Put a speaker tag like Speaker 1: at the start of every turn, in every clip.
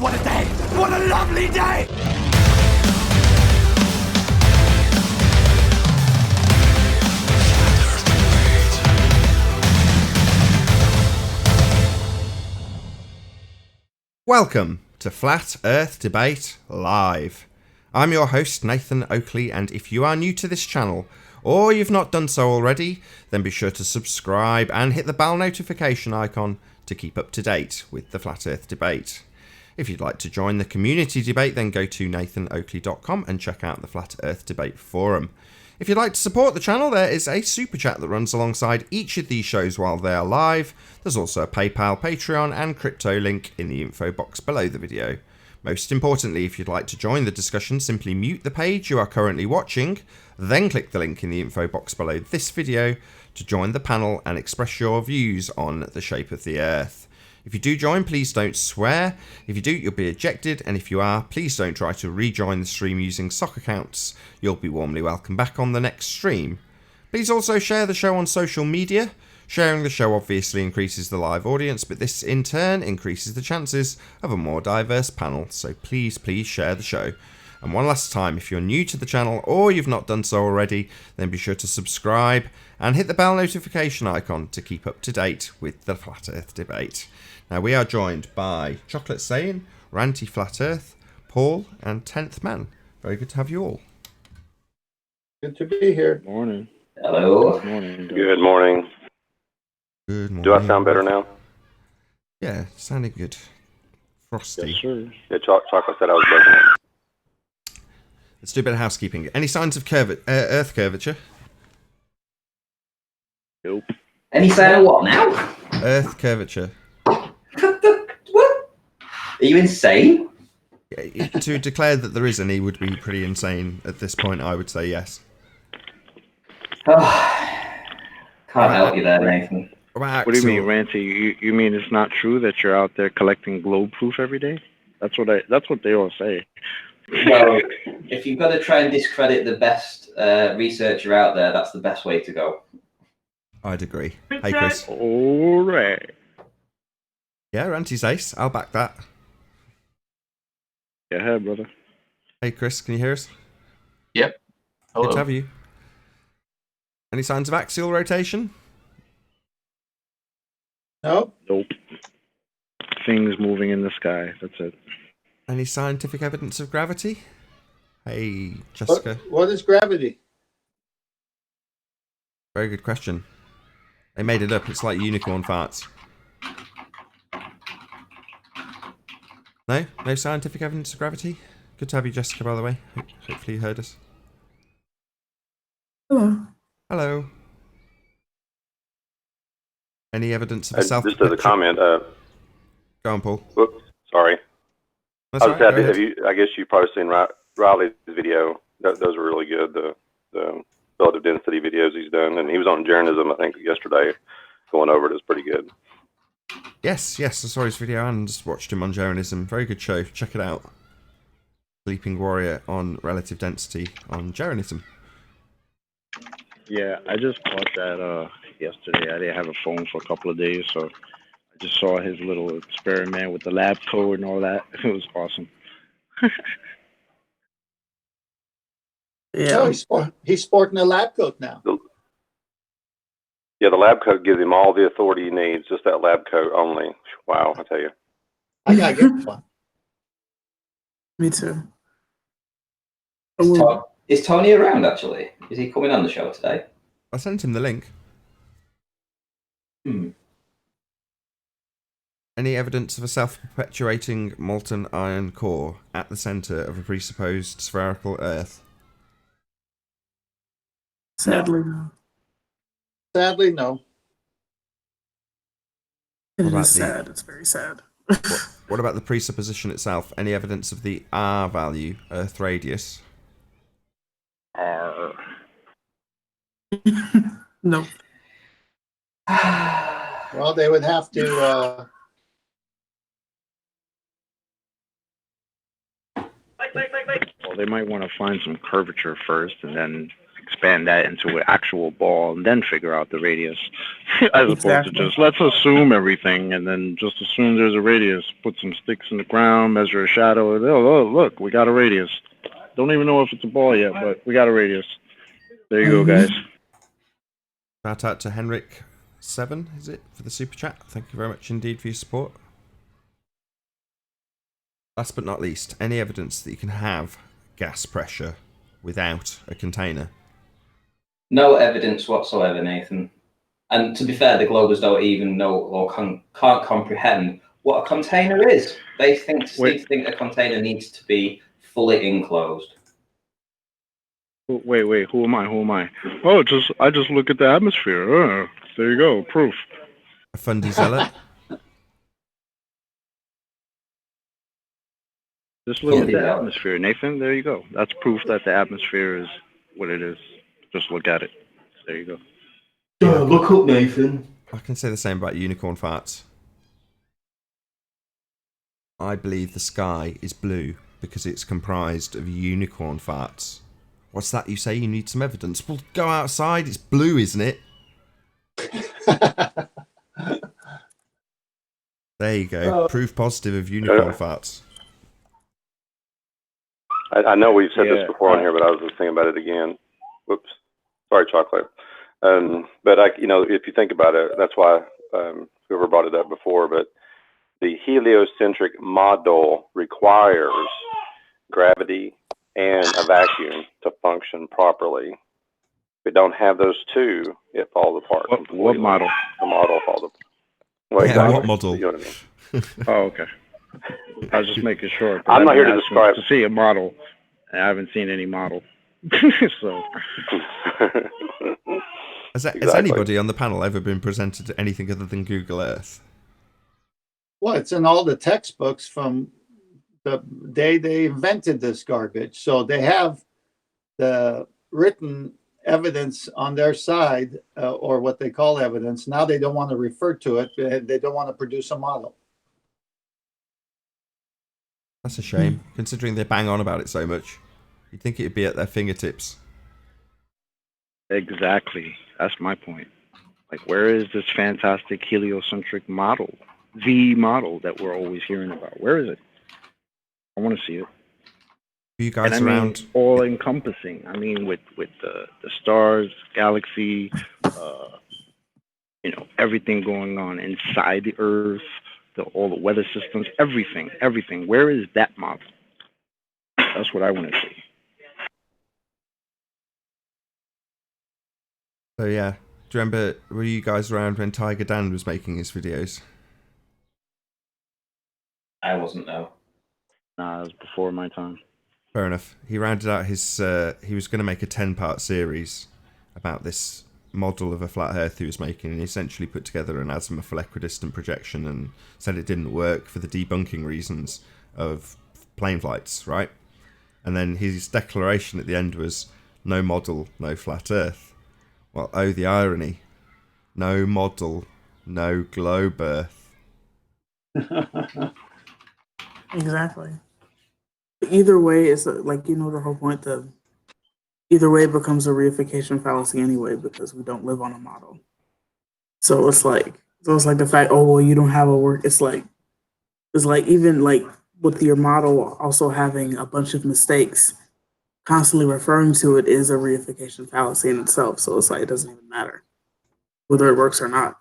Speaker 1: what a day! What a lovely day!
Speaker 2: Welcome to Flat Earth Debate Live. I'm your host, Nathan Oakley, and if you are new to this channel, or you've not done so already, then be sure to subscribe and hit the bell notification icon to keep up to date with the Flat Earth Debate. If you'd like to join the community debate, then go to nathanoakley.com and check out the Flat Earth Debate forum. If you'd like to support the channel, there is a super chat that runs alongside each of these shows while they are live. There's also a PayPal, Patreon and crypto link in the info box below the video. Most importantly, if you'd like to join the discussion, simply mute the page you are currently watching, then click the link in the info box below this video to join the panel and express your views on the shape of the Earth. If you do join, please don't swear. If you do, you'll be ejected, and if you are, please don't try to rejoin the stream using sock accounts. You'll be warmly welcome back on the next stream. Please also share the show on social media. Sharing the show obviously increases the live audience, but this in turn increases the chances of a more diverse panel, so please share the show. And one last time, if you're new to the channel or you've not done so already, then be sure to subscribe and hit the bell notification icon to keep up to date with the Flat Earth Debate. Now, we are joined by Chocolate Saiyan, Ranty Flat Earth, Paul, and 10th Man. Very good to have you all.
Speaker 3: Good to be here.
Speaker 4: Good morning.
Speaker 5: Hello.
Speaker 4: Good morning.
Speaker 6: Good morning.
Speaker 2: Good morning.
Speaker 6: Do I sound better now?
Speaker 2: Yeah, sounding good. Frosty.
Speaker 4: Yes, sir.
Speaker 6: Yeah, Chocolate said I was breaking.
Speaker 2: Let's do a bit of housekeeping. Any signs of Earth curvature?
Speaker 4: Nope.
Speaker 5: Any sign of what now?
Speaker 2: Earth curvature.
Speaker 5: What? Are you insane?
Speaker 2: To declare that there is any would be pretty insane at this point, I would say yes.
Speaker 5: Can't help you there, Nathan.
Speaker 4: What do you mean, Ranty? You mean it's not true that you're out there collecting globe proof every day? That's what they all say.
Speaker 5: Well, if you've got to try and discredit the best researcher out there, that's the best way to go.
Speaker 2: I'd agree. Hey, Chris.
Speaker 4: All right.
Speaker 2: Yeah, Ranty's ace. I'll back that.
Speaker 4: Go ahead, brother.
Speaker 2: Hey, Chris, can you hear us?
Speaker 7: Yep. Hello.
Speaker 2: Good to have you. Any signs of axial rotation?
Speaker 3: No?
Speaker 4: Nope. Things moving in the sky. That's it.
Speaker 2: Any scientific evidence of gravity? Hey, Jessica.
Speaker 3: What is gravity?
Speaker 2: Very good question. They made it up. It's like unicorn farts. No? No scientific evidence of gravity? Good to have you, Jessica, by the way. Hopefully you heard us.
Speaker 8: Hello.
Speaker 2: Hello. Any evidence of a self?
Speaker 6: Just as a comment.
Speaker 2: Go on, Paul.
Speaker 6: Whoops, sorry.
Speaker 2: That's all right, go ahead.
Speaker 6: I guess you've probably seen Riley's video. Those are really good. The relative density videos he's done, and he was on Journalism, I think, yesterday, going over it. It's pretty good.
Speaker 2: Yes, I saw his video and just watched him on Journalism. Very good show. Check it out. Sleeping Warrior on relative density on Journalism.
Speaker 4: Yeah, I just bought that yesterday. I didn't have a phone for a couple of days, so I just saw his little experiment with the lab coat and all that. It was awesome.
Speaker 3: Yeah. Oh, he's sporting a lab coat now.
Speaker 6: The lab coat gives him all the authority he needs. Just that lab coat only. Wow, I tell you.
Speaker 3: I gotta get one.
Speaker 8: Me too.
Speaker 5: Is Tony around, actually? Is he coming on the show today?
Speaker 2: I sent him the link. Any evidence of a self-perpetuating molten iron core at the centre of a presupposed spherical Earth?
Speaker 8: Sadly, no.
Speaker 3: Sadly, no.
Speaker 8: It
Speaker 2: What about
Speaker 8: is sad. It's very sad.
Speaker 2: What about the presupposition itself? Any evidence of the R value, Earth radius?
Speaker 4: R.
Speaker 8: No.
Speaker 3: Well, they would have to.
Speaker 4: Well, they might want to find some curvature first and then expand that into an actual ball and then figure out the radius, as opposed to
Speaker 8: Exactly.
Speaker 4: just let's assume everything and then just assume there's a radius. Put some sticks in the ground, measure a shadow. And, oh, look, we got a radius. Don't even know if it's a ball yet, but we got a radius. There you go, guys.
Speaker 2: Shout out to Henrik7, is it, for the super chat? Thank you very much indeed for your support. Last but not least, any evidence that you can have gas pressure without a container?
Speaker 5: No evidence whatsoever, Nathan. And to be fair, the globers don't even know or can't comprehend what a container is. They seem to think a container needs to be fully enclosed.
Speaker 4: Wait, who am I? Oh, I just look at the atmosphere. There you go, proof.
Speaker 2: A fundy zealot?
Speaker 4: Just look at the atmosphere, Nathan. There you go. That's proof that the atmosphere is what it is. Just look at it. There you go.
Speaker 5: Look up, Nathan.
Speaker 2: I can say the same about unicorn farts. I believe the sky is blue because it's comprised of unicorn farts. What's that you say? You need some evidence? Well, go outside. It's blue, isn't it? There you go. Proof positive of unicorn farts.
Speaker 6: I know we've said this before on here, but I was just thinking about it again. Whoops. Sorry, chocolate. But if you think about it, that's why whoever brought it up before, but the heliocentric model requires gravity and a vacuum to function properly. If we don't have those two, it falls apart.
Speaker 4: What model?
Speaker 6: The model falls apart. Well,
Speaker 2: Yeah,
Speaker 6: exactly.
Speaker 2: what model?
Speaker 6: You know what I mean?
Speaker 4: Oh, okay. I was just making sure.
Speaker 6: I'm not here to describe.
Speaker 4: To see a model, and I haven't seen any model. So.
Speaker 2: Has anybody on the panel ever been presented to anything other than Google Earth?
Speaker 3: Well, it's in all the textbooks from the day they invented this garbage. So they have the written evidence on their side, or what they call evidence. Now they don't want to refer to it. They don't want to produce a model.
Speaker 2: That's a shame, considering they bang on about it so much. You'd think it'd be at their fingertips.
Speaker 4: Exactly. That's my point. Like, where is this fantastic heliocentric model? The model that we're always hearing about. Where is it? I want to see it.
Speaker 2: You guys
Speaker 4: and
Speaker 2: around?
Speaker 4: All encompassing. I mean, with the stars, galaxy, everything going on inside the Earth, all the weather systems, everything. Where is that model? That's what I want to see.
Speaker 2: So yeah, do you remember? Were you guys around when Tiger Dan was making his videos?
Speaker 5: I wasn't, no.
Speaker 4: Nah, it was before my time.
Speaker 2: Fair enough. He rounded out his. He was going to make a 10-part series about this model of a flat Earth he was making, and he essentially put together an azimuthal equidistant projection and said it didn't work for the debunking reasons of plane flights, right? And then his declaration at the end was, "No model, no flat Earth." Well, oh, the irony. No model, no globe Earth.
Speaker 8: Exactly. Either way, it's like, the whole point of either way it becomes a reification fallacy anyway, because we don't live on a model. So it's like the fact, oh, well, you don't have a work. It's like even like with your model also having a bunch of mistakes, constantly referring to it is a reification fallacy in itself. So it's like, it doesn't even matter whether it works or not.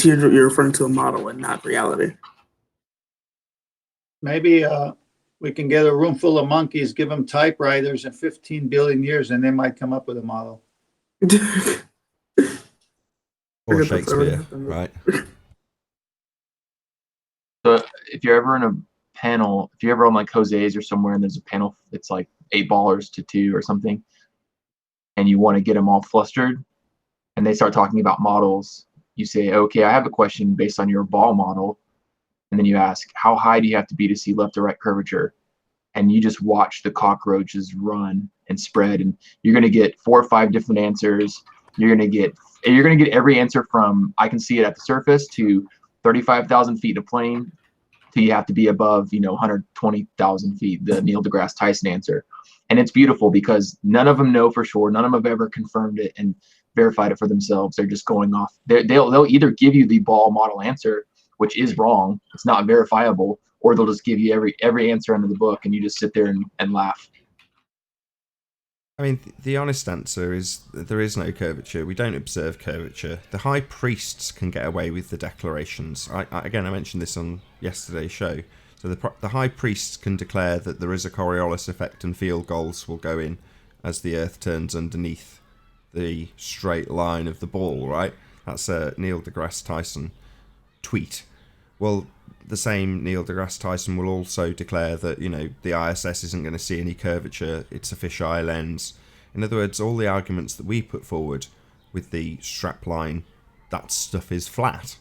Speaker 8: You're referring to a model and not reality.
Speaker 3: Maybe we can get a room full of monkeys, give them typewriters in 15 billion years, and they might come up with a model.
Speaker 2: Or Shakespeare, right?
Speaker 7: So if you're ever in a panel, if you're ever on like Jose's or somewhere and there's a panel that's like $8 to 2 or something, and you want to get them all flustered and they start talking about models, you say, okay, I have a question based on your ball model. And then you ask, how high do you have to be to see left to right curvature? And you just watch the cockroaches run and spread, and you're going to get 4 or 5 different answers. You're going to get every answer from I can see it at the surface to 35,000 feet in a plane till you have to be above, 120,000 feet, the Neil deGrasse Tyson answer. And it's beautiful because none of them know for sure. None of them have ever confirmed it and verified it for themselves. They're just going off. They'll either give you the ball model answer, which is wrong, it's not verifiable, or they'll just give you every answer under the book, and you just sit there and laugh.
Speaker 2: I mean, the honest answer is that there is no curvature. We don't observe curvature. The high priests can get away with the declarations. I mentioned this on yesterday's show. So the high priests can declare that there is a Coriolis effect and field goals will go in as the Earth turns underneath the straight line of the ball, right? That's a Neil deGrasse Tyson tweet. Well, the same Neil deGrasse Tyson will also declare that, the ISS isn't going to see any curvature, it's a fisheye lens. In other words, all the arguments that we put forward with the strapline, that stuff is flat.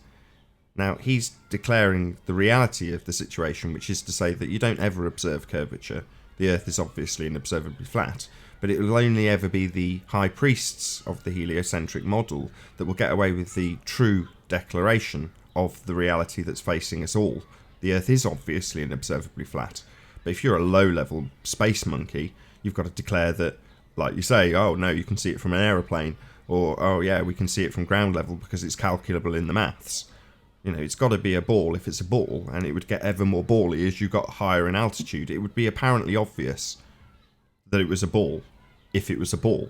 Speaker 2: Now, he's declaring the reality of the situation, which is to say that you don't ever observe curvature. The Earth is obviously inobservably flat, but it will only ever be the high priests of the heliocentric model that will get away with the true declaration of the reality that's facing us all. The Earth is obviously inobservably flat, but if you're a low-level space monkey, you've got to declare that, like you say, oh no, you can see it from an aeroplane, or oh yeah, we can see it from ground level because it's calculable in the maths. It's got to be a ball if it's a ball, and it would get ever more bally as you got higher in altitude. It would be apparently obvious that it was a ball if it was a ball.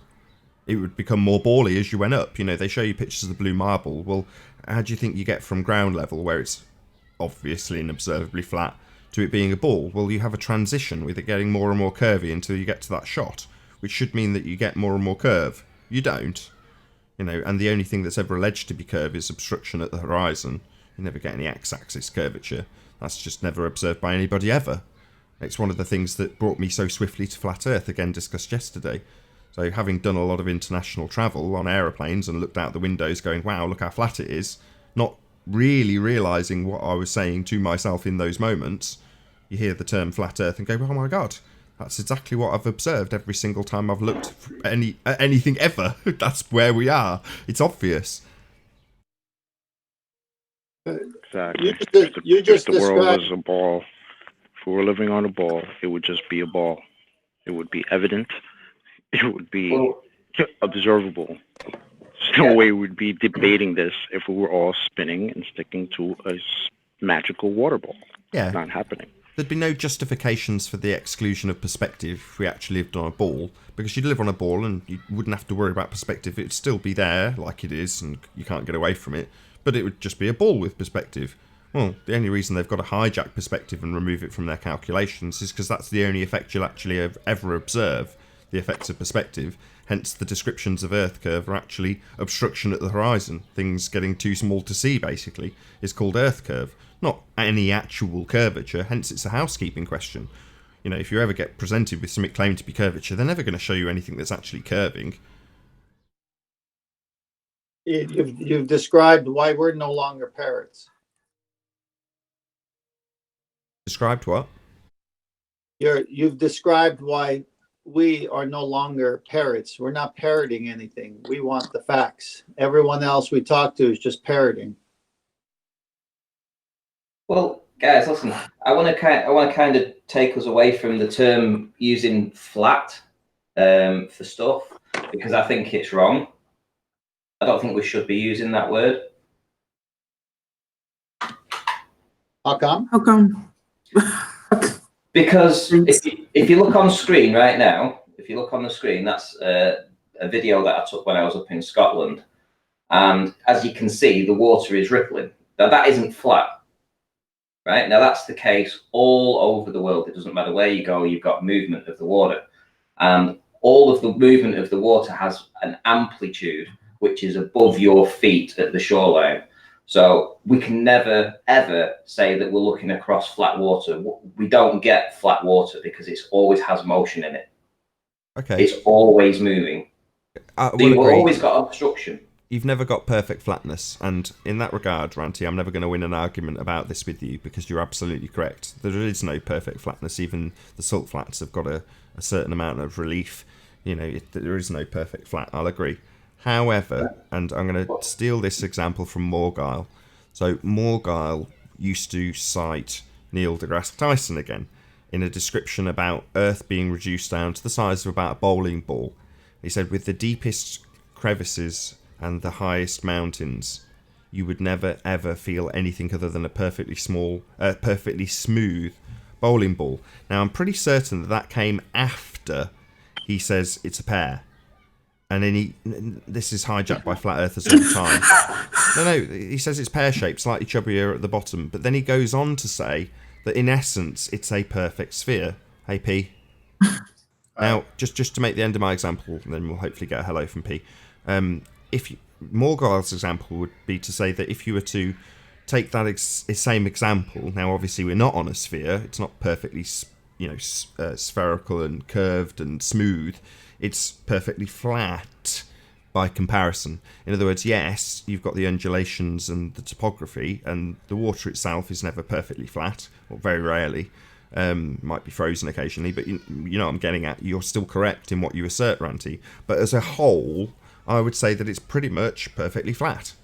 Speaker 2: It would become more bally as you went up. They show you pictures of the blue marble. Well, how do you think you get from ground level, where it's obviously inobservably flat, to it being a ball? Well, you have a transition with it getting more and more curvy until you get to that shot, which should mean that you get more and more curve. You don't. And the only thing that's ever alleged to be curved is obstruction at the horizon. You never get any x-axis curvature. That's just never observed by anybody ever. It's one of the things that brought me so swiftly to flat Earth, again discussed yesterday. So having done a lot of international travel on aeroplanes and looked out the windows going, wow, look how flat it is, not really realising what I was saying to myself in those moments, you hear the term flat Earth and go, oh my God, that's exactly what I've observed every single time I've looked at anything ever. That's where we are. It's obvious.
Speaker 4: Exactly.
Speaker 3: If
Speaker 4: the world was a ball, if we were living on a ball, it would just be a ball. It would be evident. It would be observable. There's no way we'd be debating this if we were all spinning and sticking to a magical water ball.
Speaker 2: Yeah.
Speaker 4: It's not happening.
Speaker 2: There'd be no justifications for the exclusion of perspective if we actually lived on a ball, because you'd live on a ball and you wouldn't have to worry about perspective. It'd still be there like it is and you can't get away from it, but it would just be a ball with perspective. Well, the only reason they've got to hijack perspective and remove it from their calculations is because that's the only effect you'll actually ever observe, the effects of perspective. Hence the descriptions of Earth curve are actually obstruction at the horizon, things getting too small to see basically, is called Earth curve, not any actual curvature. Hence it's a housekeeping question. If you ever get presented with something claimed to be curvature, they're never going to show you anything that's actually curving.
Speaker 3: You've described why we're no longer parrots.
Speaker 2: Described what?
Speaker 3: You've described why we are no longer parrots. We're not parroting anything. We want the facts. Everyone else we talk to is just parroting.
Speaker 5: Well, guys, listen. I want to kind of take us away from the term using flat for stuff, because I think it's wrong. I don't think we should be using that word.
Speaker 3: How come?
Speaker 8: How come?
Speaker 5: Because if you look on screen right now, if you look on the screen, that's a video that I took when I was up in Scotland. And as you can see, the water is rippling. Now, that isn't flat, right? Now, that's the case all over the world. It doesn't matter where you go, you've got movement of the water. And all of the movement of the water has an amplitude which is above your feet at the shoreline. So we can never, ever say that we're looking across flat water. We don't get flat water because it always has motion in it.
Speaker 2: Okay.
Speaker 5: It's always moving. You've always got obstruction.
Speaker 2: You've never got perfect flatness, and in that regard, Ranty, I'm never going to win an argument about this with you, because you're absolutely correct. There is no perfect flatness. Even the salt flats have got a certain amount of relief. There is no perfect flat, I'll agree. However, and I'm going to steal this example from Morgile. So Morgile used to cite, Neil deGrasse Tyson again, in a description about Earth being reduced down to the size of about a bowling ball. He said, with the deepest crevices and the highest mountains, you would never ever feel anything other than a perfectly smooth bowling ball. Now, I'm pretty certain that came after he says it's a pear. And then this is hijacked by flat earthers all the time. No, he says it's pear-shaped, slightly chubbier at the bottom. But then he goes on to say that in essence, it's a perfect sphere. Hey, P. Now, just to make the end of my example, then we'll hopefully get a hello from P. Morgul's example would be to say that if you were to take that same example, now obviously we're not on a sphere, it's not perfectly, spherical and curved and smooth. It's perfectly flat by comparison. In other words, yes, you've got the undulations and the topography, and the water itself is never perfectly flat, or very rarely. Might be frozen occasionally, but you know what I'm getting at. You're still correct in what you assert, Ranty. But as a whole, I would say that it's pretty much perfectly flat.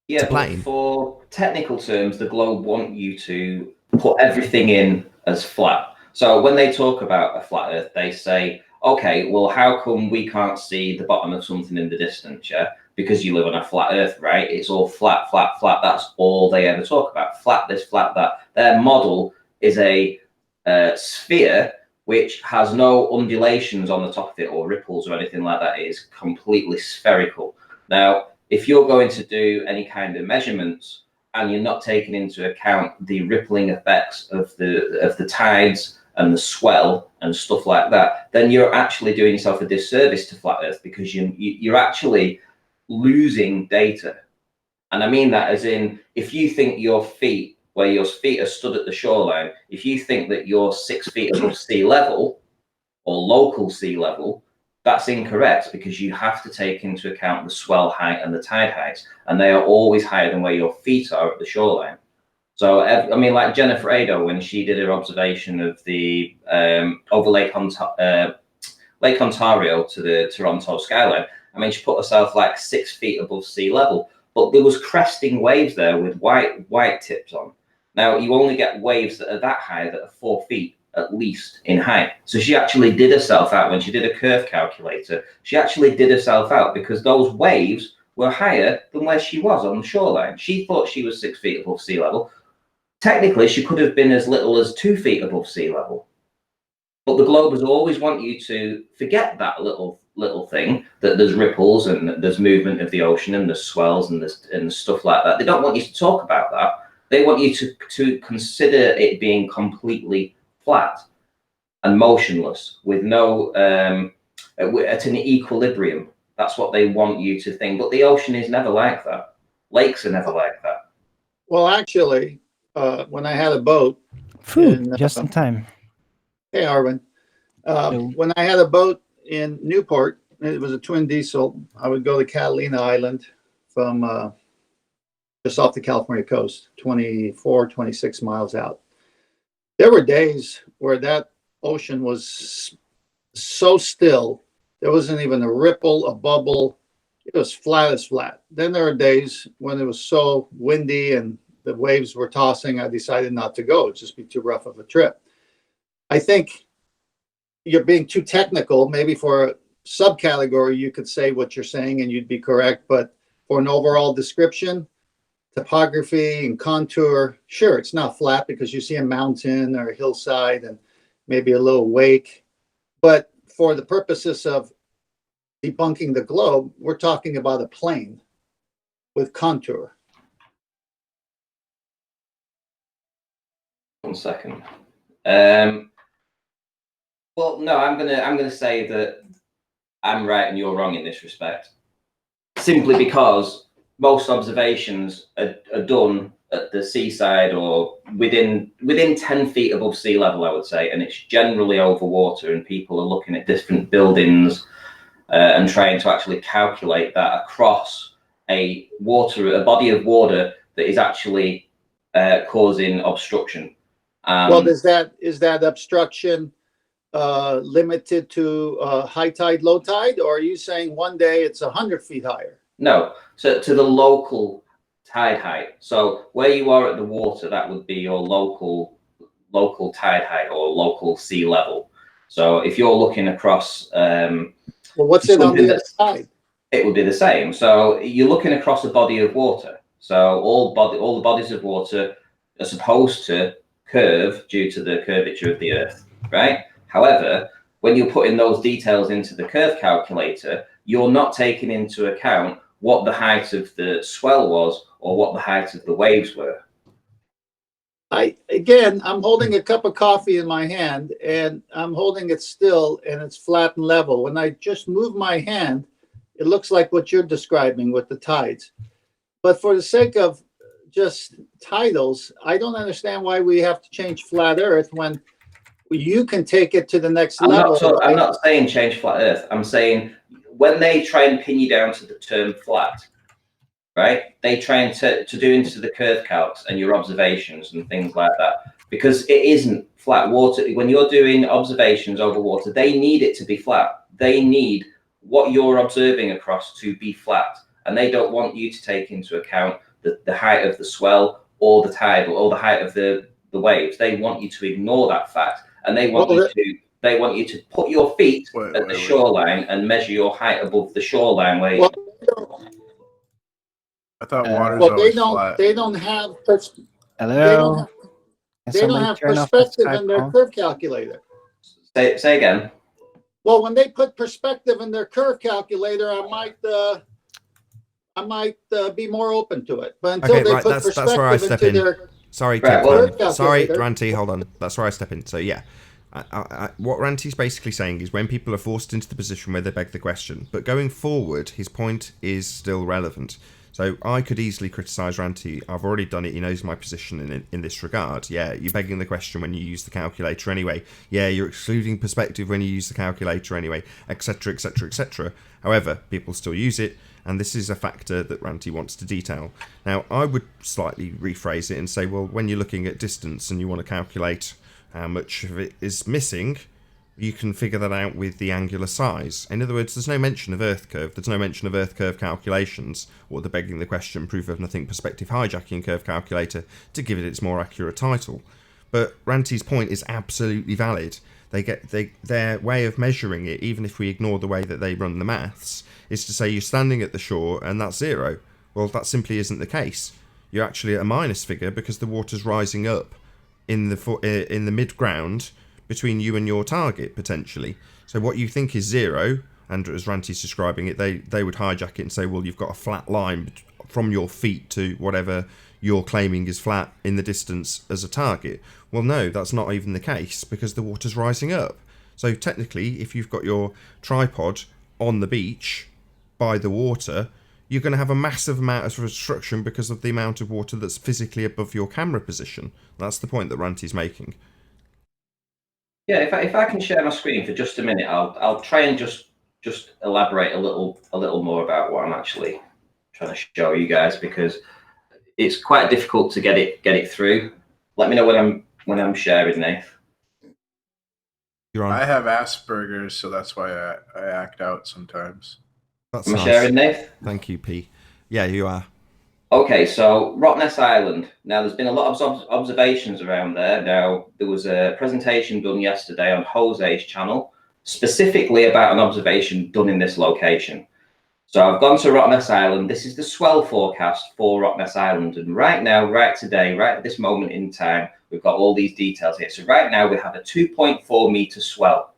Speaker 5: Yeah, but for technical terms, the globe want you to put everything in as flat. So when they talk about a flat Earth, they say, okay, well, how come we can't see the bottom of something in the distance, yeah? Because you live on a flat Earth, right? It's all flat, flat, flat. That's all they ever talk about. Flat this, flat that. Their model is a sphere which has no undulations on the top of it or ripples or anything like that. It is completely spherical. Now, if you're going to do any kind of measurements and you're not taking into account the rippling effects of the tides and the swell and stuff like that, then you're actually doing yourself a disservice to flat Earth, because you're actually losing data. And I mean that as in, if you think your feet, where your feet are stood at the shoreline, if you think that you're 6 feet above sea level or local sea level, that's incorrect, because you have to take into account the swell height and the tide heights, and they are always higher than where your feet are at the shoreline. So, I mean, like Jennifer Ado, when she did her observation of the over Lake Ontario to the Toronto skyline, I mean, she put herself like 6 feet above sea level, but there was cresting waves there with white tips on. Now, you only get waves that are that high, that are 4 feet at least in height. So she actually did herself out when she did a curve calculator. She actually did herself out, because those waves were higher than where she was on the shoreline. She thought she was 6 feet above sea level. Technically, she could have been as little as 2 feet above sea level. But the globers always want you to forget that little thing, that there's ripples and there's movement of the ocean and there's swells and there's stuff like that. They don't want you to talk about that. They want you to consider it being completely flat and motionless, with no at an equilibrium. That's what they want you to think. But the ocean is never like that. Lakes are never like that.
Speaker 3: Well, actually, when I had a boat,
Speaker 9: just in time.
Speaker 3: Hey, Arvin. When I had a boat in Newport, it was a twin diesel. I would go to Catalina Island from just off the California coast, 24, 26 miles out. There were days where that ocean was so still, there wasn't even a ripple, a bubble. It was flat as flat. Then there were days when it was so windy and the waves were tossing, I decided not to go. It'd just be too rough of a trip. I think you're being too technical. Maybe for a subcategory, you could say what you're saying and you'd be correct. But for an overall description, topography and contour, sure, it's not flat because you see a mountain or a hillside and maybe a little wake. But for the purposes of debunking the globe, we're talking about a plane with contour.
Speaker 5: 1 second. Well, no, I'm gonna say that I'm right and you're wrong in this respect, simply because most observations are done at the seaside or within 10 feet above sea level, I would say, and it's generally over water, and people are looking at different buildings and trying to actually calculate that across a body of water that is actually causing obstruction.
Speaker 3: Well, is that obstruction limited to high tide, low tide, or are you saying one day it's 100 feet higher?
Speaker 5: No, so to the local tide height. So where you are at the water, that would be your local tide height or local sea level. So if you're looking across,
Speaker 3: well, what's it on the other side?
Speaker 5: It would be the same. So you're looking across a body of water. So all the bodies of water are supposed to curve due to the curvature of the Earth, right? However, when you're putting those details into the curve calculator, you're not taking into account what the height of the swell was or what the height of the waves were.
Speaker 3: I'm holding a cup of coffee in my hand, and I'm holding it still, and it's flat and level. When I just move my hand, it looks like what you're describing with the tides. But for the sake of just titles, I don't understand why we have to change flat Earth when you can take it to the next level.
Speaker 5: I'm not saying change flat Earth. I'm saying when they try and pin you down to the term flat, right? They try and to do into the curve calcs and your observations and things like that, because it isn't flat water. When you're doing observations over water, they need it to be flat. They need what you're observing across to be flat, and they don't want you to take into account the height of the swell or the tide or the height of the waves. They want you to ignore that fact, and they want you to put your feet at the shoreline and measure your height above the shoreline.
Speaker 10: I thought water's always flat.
Speaker 3: They don't have
Speaker 9: Hello.
Speaker 3: They don't have perspective in their curve calculator.
Speaker 5: Say again.
Speaker 3: Well, when they put perspective in their curve calculator, I might be more open to it. But until they put perspective
Speaker 2: that's where I step in.
Speaker 3: their
Speaker 2: sorry, Ranty, hold on. That's where I step in. So yeah, what Ranty's basically saying is when people are forced into the position where they beg the question, but going forward, his point is still relevant. So I could easily criticise Ranty. I've already done it. He knows my position in this regard. Yeah, you're begging the question when you use the calculator anyway. Yeah, you're excluding perspective when you use the calculator anyway, etc., etc., etc. However, people still use it, and this is a factor that Ranty wants to detail. Now, I would slightly rephrase it and say, well, when you're looking at distance and you want to calculate how much of it is missing, you can figure that out with the angular size. In other words, there's no mention of Earth curve. There's no mention of Earth curve calculations, or the begging the question, proof of nothing perspective hijacking curve calculator, to give it its more accurate title. But Ranty's point is absolutely valid. Their way of measuring it, even if we ignore the way that they run the maths, is to say you're standing at the shore and that's 0. Well, that simply isn't the case. You're actually at a minus figure because the water's rising up in the mid-ground between you and your target, potentially. So what you think is 0, and as Ranty's describing it, they would hijack it and say, well, you've got a flat line from your feet to whatever you're claiming is flat in the distance as a target. Well, no, that's not even the case, because the water's rising up. So technically, if you've got your tripod on the beach by the water, you're going to have a massive amount of obstruction because of the amount of water that's physically above your camera position. That's the point that Ranty's making.
Speaker 5: Yeah, if I can share my screen for just a minute, I'll try and just elaborate a little more about what I'm actually trying to show you guys, because it's quite difficult to get it through. Let me know when I'm sharing, Nate.
Speaker 2: You're on.
Speaker 10: I have Asperger's, so that's why I act out sometimes.
Speaker 2: That's
Speaker 5: Am I
Speaker 2: nice.
Speaker 5: sharing, Nate?
Speaker 2: Thank you, P. Yeah, you are.
Speaker 5: Okay, so Rottnest Island. Now, there's been a lot of observations around there. Now, there was a presentation done yesterday on Jose's channel, specifically about an observation done in this location. So I've gone to Rottnest Island. This is the swell forecast for Rottnest Island. And right now, right today, right at this moment in time, we've got all these details here. So right now we have a 2.4 meter swell.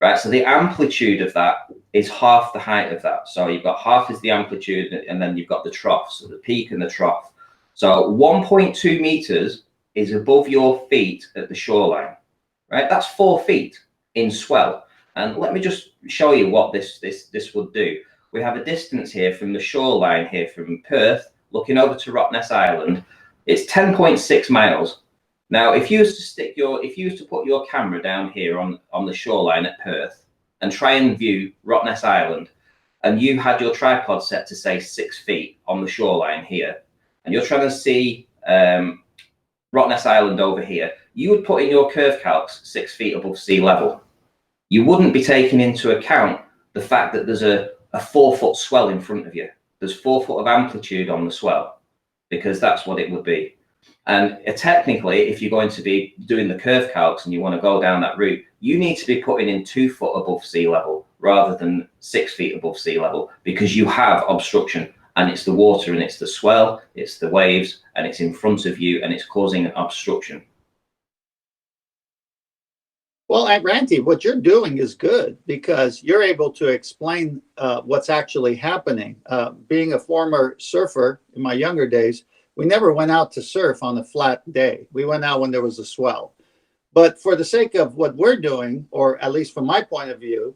Speaker 5: Right, so the amplitude of that is half the height of that. So you've got half is the amplitude, and then you've got the trough, so the peak and the trough. So 1.2 meters is above your feet at the shoreline, right? That's 4 feet in swell. And let me just show you what this would do. We have a distance here from the shoreline here from Perth, looking over to Rottnest Island. It's 10.6 miles. Now, if you was to put your camera down here on the shoreline at Perth and try and view Rottnest Island, and you had your tripod set to say 6 feet on the shoreline here, and you're trying to see Rottnest Island over here, you would put in your curve calcs 6 feet above sea level. You wouldn't be taking into account the fact that there's a 4 foot swell in front of you. There's 4 foot of amplitude on the swell. because that's what it would be. And technically, if you're going to be doing the curve calcs and you want to go down that route, you need to be putting in 2 foot above sea level rather than 6 feet above sea level, because you have obstruction, and it's the water and it's the swell, it's the waves, and it's in front of you, and it's causing an obstruction.
Speaker 3: Well, at Ranty, what you're doing is good because you're able to explain what's actually happening. Being a former surfer in my younger days, we never went out to surf on a flat day. We went out when there was a swell. But for the sake of what we're doing, or at least from my point of view,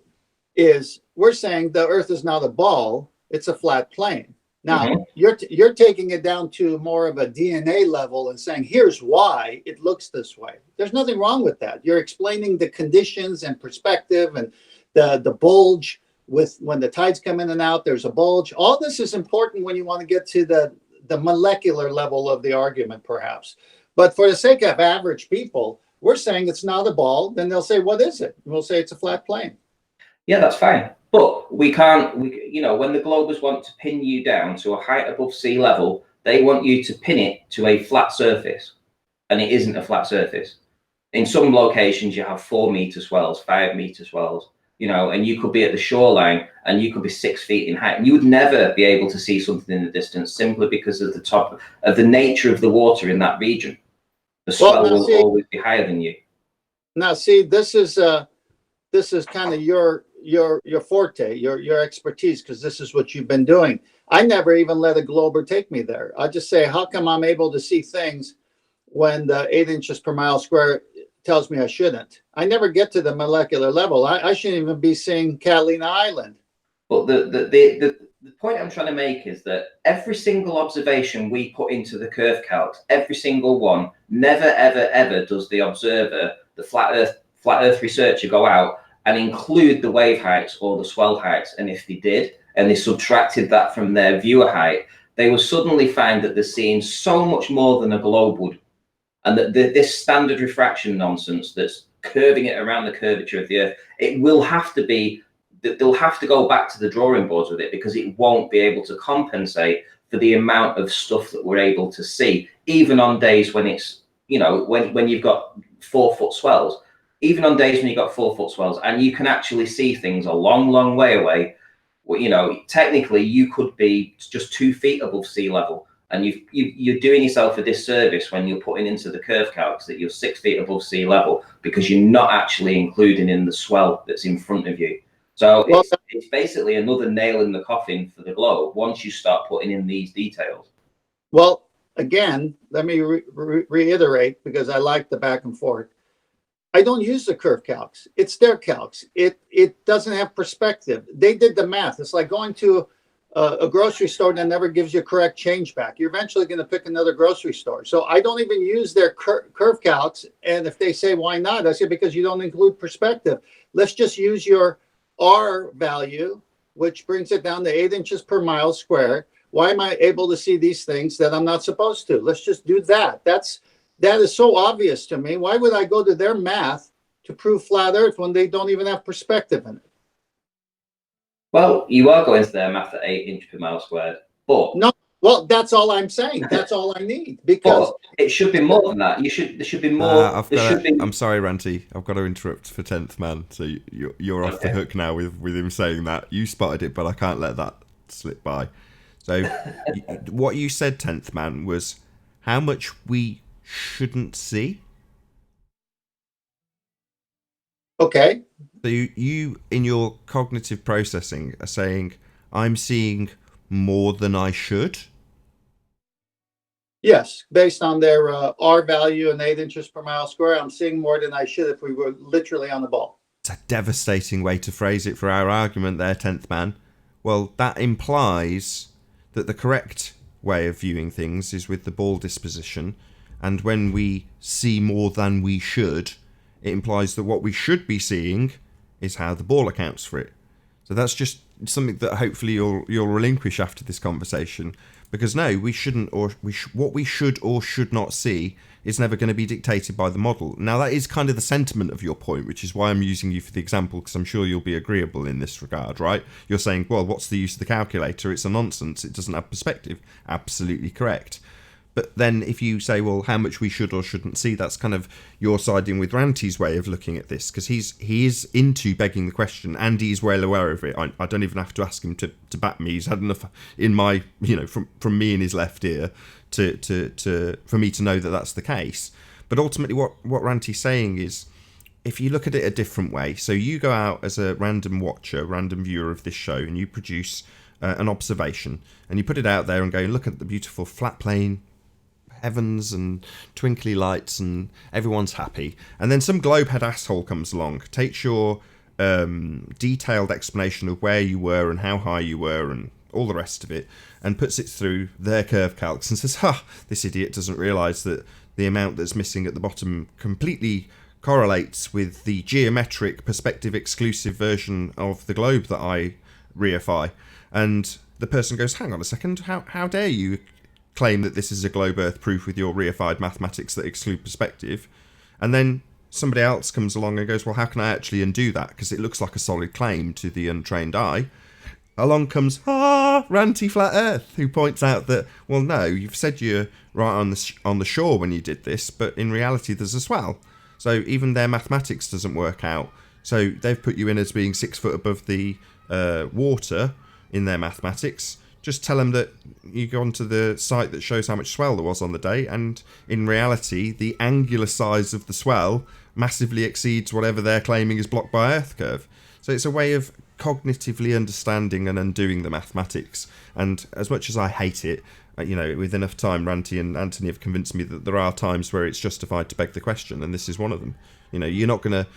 Speaker 3: is we're saying the Earth is not a ball, it's a flat plane. Now, you're taking it down to more of a DNA level and saying, here's why it looks this way. There's nothing wrong with that. You're explaining the conditions and perspective and the bulge with when the tides come in and out, there's a bulge. All this is important when you want to get to the molecular level of the argument, perhaps. But for the sake of average people, we're saying it's not a ball. Then they'll say, what is it? And we'll say it's a flat plane.
Speaker 5: Yeah, that's fine. But we can't, you know, when the globers want to pin you down to a height above sea level, they want you to pin it to a flat surface, and it isn't a flat surface. In some locations, you have 4 meter swells, 5 meter swells, you know, and you could be at the shoreline and you could be 6 feet in height, and you would never be able to see something in the distance simply because of the top of the nature of the water in that region. The swell will always be higher than you.
Speaker 3: Now, see, this is kind of your forte, your expertise, because this is what you've been doing. I never even let a glober take me there. I just say, how come I'm able to see things when the 8 inches per mile square tells me I shouldn't? I never get to the molecular level. I shouldn't even be seeing Catalina Island.
Speaker 5: But the point I'm trying to make is that every single observation we put into the curve calcs, every single one, never, ever, ever does the observer, the flat Earth researcher, go out and include the wave heights or the swell heights. And if they did, and they subtracted that from their viewer height, they would suddenly find that they're seeing so much more than a globe would. And that this standard refraction nonsense that's curving it around the curvature of the Earth, it will have to be, they'll have to go back to the drawing boards with it, because it won't be able to compensate for the amount of stuff that we're able to see, even on days when it's, you know, when you've got 4 foot swells. Even on days when you've got 4 foot swells and you can actually see things a long, long way away, well, you know, technically you could be just 2 feet above sea level, and you're doing yourself a disservice when you're putting into the curve calcs that you're 6 feet above sea level, because you're not actually including in the swell that's in front of you. So it's basically another nail in the coffin for the globe once you start putting in these details.
Speaker 3: Well, again, let me reiterate, because I like the back and forth. I don't use the curve calcs. It's their calcs. It doesn't have perspective. They did the math. It's like going to a grocery store that never gives you correct change back. You're eventually going to pick another grocery store. So I don't even use their curve calcs. And if they say, why not? I say, because you don't include perspective. Let's just use your R value, which brings it down to 8 inches per mile square. Why am I able to see these things that I'm not supposed to? Let's just do that. That is so obvious to me. Why would I go to their math to prove flat Earth when they don't even have perspective in it?
Speaker 5: Well, you are going to their math at 8 inches per mile squared, but
Speaker 3: no. Well, that's all I'm saying. That's all I need, because
Speaker 5: it should be more than that. There should be more.
Speaker 2: I'm sorry, Ranty. I've got to interrupt for 10th man. So you're off the hook now with him saying that. You spotted it, but I can't let that slip by. So what you said, 10th man, was how much we shouldn't see.
Speaker 3: Okay.
Speaker 2: So you in your cognitive processing are saying I'm seeing more than I should.
Speaker 3: Yes, based on their R value and 8 inches per mile square, I'm seeing more than I should if we were literally on the ball.
Speaker 2: It's a devastating way to phrase it for our argument there, 10th man. Well, that implies that the correct way of viewing things is with the ball disposition, and when we see more than we should, it implies that what we should be seeing is how the ball accounts for it. So that's just something that hopefully you'll relinquish after this conversation, because no, we shouldn't, or what we should or should not see is never going to be dictated by the model. Now that is kind of the sentiment of your point, which is why I'm using you for the example, because I'm sure you'll be agreeable in this regard, right? You're saying, well, what's the use of the calculator? It's a nonsense. It doesn't have perspective. Absolutely correct. But then if you say, well, how much we should or shouldn't see, that's kind of you're siding with Ranty's way of looking at this, because he is into begging the question, and he's well aware of it. I don't even have to ask him to back me. He's had enough in my, from me in his left ear for me to know that that's the case. But ultimately what Ranty's saying is, if you look at it a different way, so you go out as a random watcher, random viewer of this show, and you produce an observation, and you put it out there and go, look at the beautiful flat plane heavens and twinkly lights, and everyone's happy. And then some globehead asshole comes along, takes your detailed explanation of where you were and how high you were and all the rest of it, and puts it through their curve calcs and says, this idiot doesn't realise that the amount that's missing at the bottom completely correlates with the geometric perspective exclusive version of the globe that I reify. And the person goes, hang on a second, how dare you claim that this is a globe earth proof with your reified mathematics that exclude perspective? And then somebody else comes along and goes, well, how can I actually undo that, because it looks like a solid claim to the untrained eye? Along comes Ranty Flat Earth, who points out that, well, no, you've said you're right on the shore when you did this, but in reality there's a swell. So even their mathematics doesn't work out. So they've put you in as being 6 foot above the water in their mathematics. Just tell them that you go onto the site that shows how much swell there was on the day, and in reality, the angular size of the swell massively exceeds whatever they're claiming is blocked by Earth curve. So it's a way of cognitively understanding and undoing the mathematics. And as much as I hate it, with enough time, Ranty and Anthony have convinced me that there are times where it's justified to beg the question, and this is one of them. You're not going to,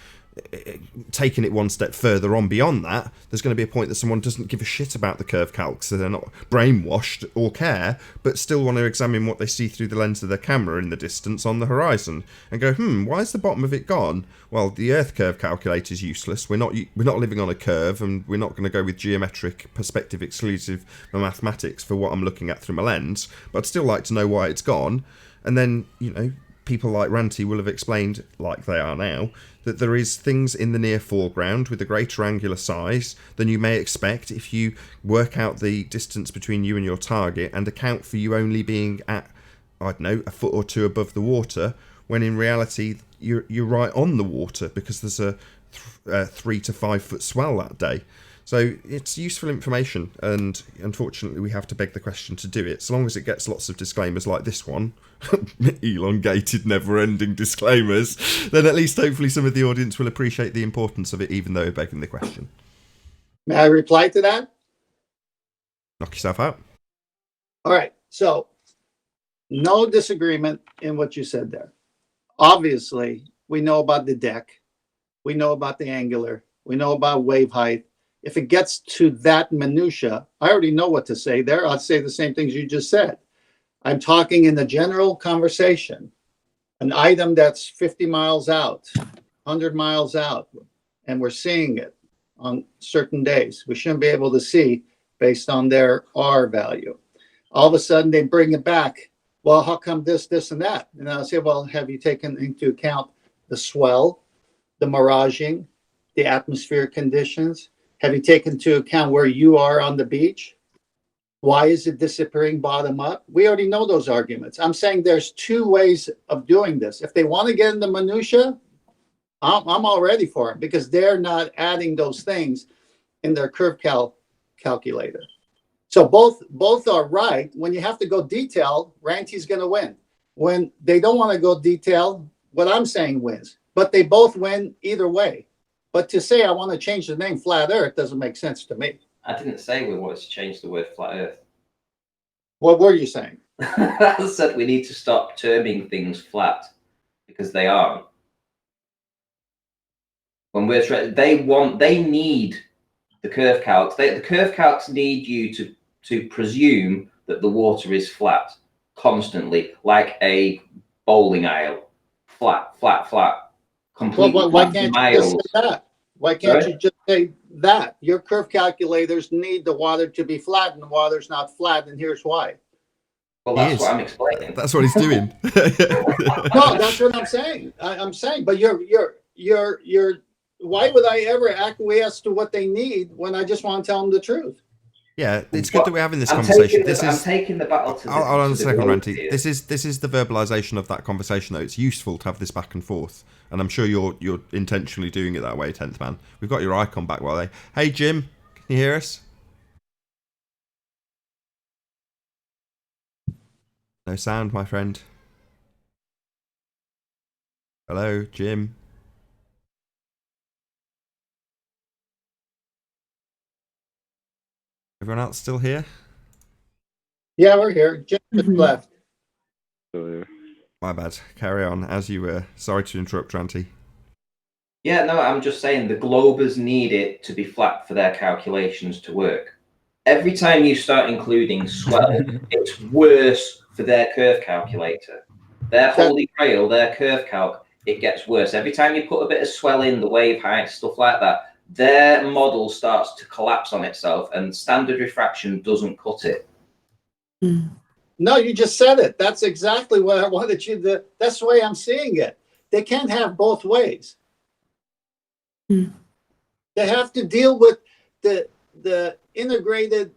Speaker 2: taking it one step further on beyond that, there's going to be a point that someone doesn't give a shit about the curve calcs, so they're not brainwashed or care, but still want to examine what they see through the lens of their camera in the distance on the horizon and go, why is the bottom of it gone? Well, the Earth curve calculator is useless. We're not living on a curve, and we're not going to go with geometric perspective exclusive mathematics for what I'm looking at through my lens, but I'd still like to know why it's gone. And then, people like Ranty will have explained, like they are now, that there is things in the near foreground with a greater angular size than you may expect if you work out the distance between you and your target and account for you only being at, a foot or two above the water, when in reality you're right on the water because there's a 3 to 5 foot swell that day. So it's useful information, and unfortunately we have to beg the question to do it. So long as it gets lots of disclaimers like this one, elongated, never-ending disclaimers, then at least hopefully some of the audience will appreciate the importance of it, even though we're begging the question.
Speaker 3: May I reply to that?
Speaker 2: Knock yourself out.
Speaker 3: All right. So no disagreement in what you said there. Obviously, we know about the deck. We know about the angular. We know about wave height. If it gets to that minutia, I already know what to say there. I'll say the same things you just said. I'm talking in the general conversation, an item that's 50 miles out, 100 miles out, and we're seeing it on certain days. We shouldn't be able to see based on their R value. All of a sudden, they bring it back. Well, how come this, and that? And I'll say, well, have you taken into account the swell, the miraging, the atmospheric conditions? Have you taken into account where you are on the beach? Why is it disappearing bottom up? We already know those arguments. I'm saying there's two ways of doing this. If they want to get in the minutia, I'm all ready for it, because they're not adding those things in their curve calculator. So both are right. When you have to go detail, Ranty's going to win. When they don't want to go detail, what I'm saying wins. But they both win either way. But to say I want to change the name Flat Earth doesn't make sense to me.
Speaker 5: I didn't say we wanted to change the word Flat Earth.
Speaker 3: What were you saying?
Speaker 5: I said we need to stop terming things flat, because they aren't. When we're they need the curve calcs. The curve calcs need you to presume that the water is flat constantly, like a bowling alley, flat, completely.
Speaker 3: Well, why can't you just say that? Why can't you just say that? Your curve calculators need the water to be flat, and the water's not flat, and here's why.
Speaker 5: Well, that's what I'm explaining.
Speaker 2: That's what he's doing.
Speaker 3: No, that's what I'm saying. I'm saying, but you're. Why would I ever acquiesce to what they need when I just want to tell them the truth?
Speaker 2: Yeah, it's good that we're having this
Speaker 5: I'm
Speaker 2: conversation.
Speaker 5: I'm taking the battle to the
Speaker 2: Hold on a second,
Speaker 5: globe
Speaker 2: Ranty.
Speaker 5: here.
Speaker 2: This is the verbalization of that conversation, though. It's useful to have this back and forth, and I'm sure you're intentionally doing it that way, 10th man. We've got your icon back, while they. Hey, Jim, can you hear us? No sound, my friend. Hello, Jim. Everyone else still here?
Speaker 3: Yeah, we're here. Jim just left.
Speaker 2: My bad. Carry on as you were. Sorry to interrupt, Ranty.
Speaker 5: Yeah, no, I'm just saying the globers need it to be flat for their calculations to work. Every time you start including swell, it's worse for their curve calculator. Their holy grail, their curve calc, it gets worse. Every time you put a bit of swell in, the wave height, stuff like that, their model starts to collapse on itself, and standard refraction doesn't cut it.
Speaker 3: No, you just said it. That's exactly what I wanted you to. That's the way I'm seeing it. They can't have both ways. They have to deal with the integrated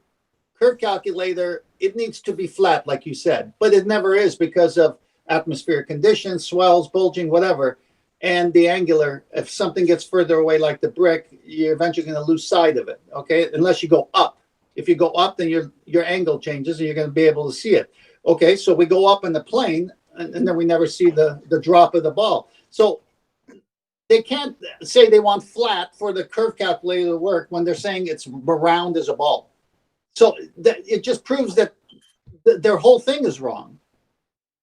Speaker 3: curve calculator. It needs to be flat, like you said, but it never is because of atmospheric conditions, swells, bulging, whatever. And the angular, if something gets further away, like the brick, you're eventually going to lose sight of it. Okay, unless you go up. If you go up, then your angle changes, and you're going to be able to see it. Okay, so we go up in the plane, and then we never see the drop of the ball. So they can't say they want flat for the curve calculator to work when they're saying it's round as a ball. So it just proves that their whole thing is wrong.